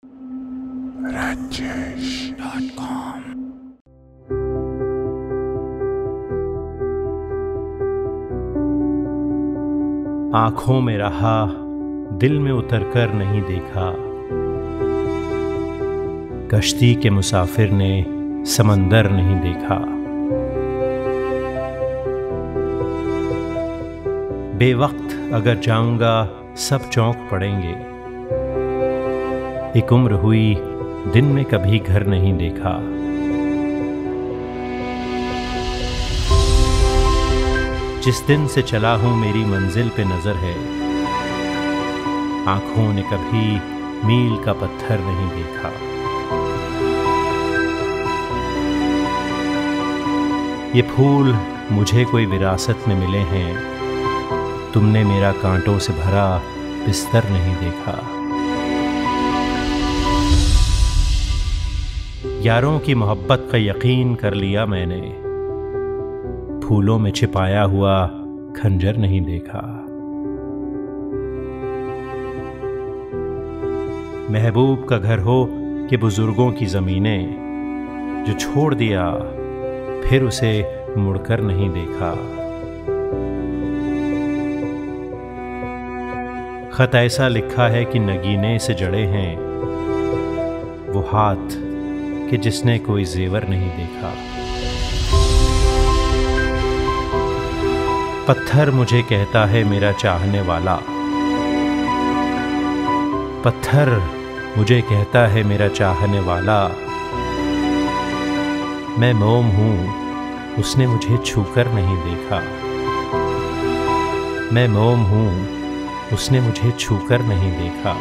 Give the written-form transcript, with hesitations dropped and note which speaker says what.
Speaker 1: rajesh.com।
Speaker 2: आंखों में रहा, दिल में उतरकर नहीं देखा। कश्ती के मुसाफिर ने समंदर नहीं देखा। बेवक्त अगर जाऊंगा सब चौंक पड़ेंगे। एक उम्र हुई दिन में कभी घर नहीं देखा। जिस दिन से चला हूं मेरी मंजिल पे नजर है। आंखों ने कभी मील का पत्थर नहीं देखा। ये फूल मुझे कोई विरासत में मिले हैं। तुमने मेरा कांटों से भरा बिस्तर नहीं देखा। यारों की मोहब्बत का यकीन कर लिया मैंने। फूलों में छिपाया हुआ खंजर नहीं देखा। महबूब का घर हो कि बुजुर्गों की जमीनें, जो छोड़ दिया फिर उसे मुड़कर नहीं देखा। खत ऐसा लिखा है कि नगीने से जड़े हैं वो हाथ कि जिसने कोई जेवर नहीं देखा। पत्थर मुझे कहता है मेरा चाहने वाला। पत्थर मुझे कहता है मेरा चाहने वाला। मैं मोम हूं, उसने मुझे छूकर नहीं देखा। मैं मोम हूं, उसने मुझे छूकर नहीं देखा।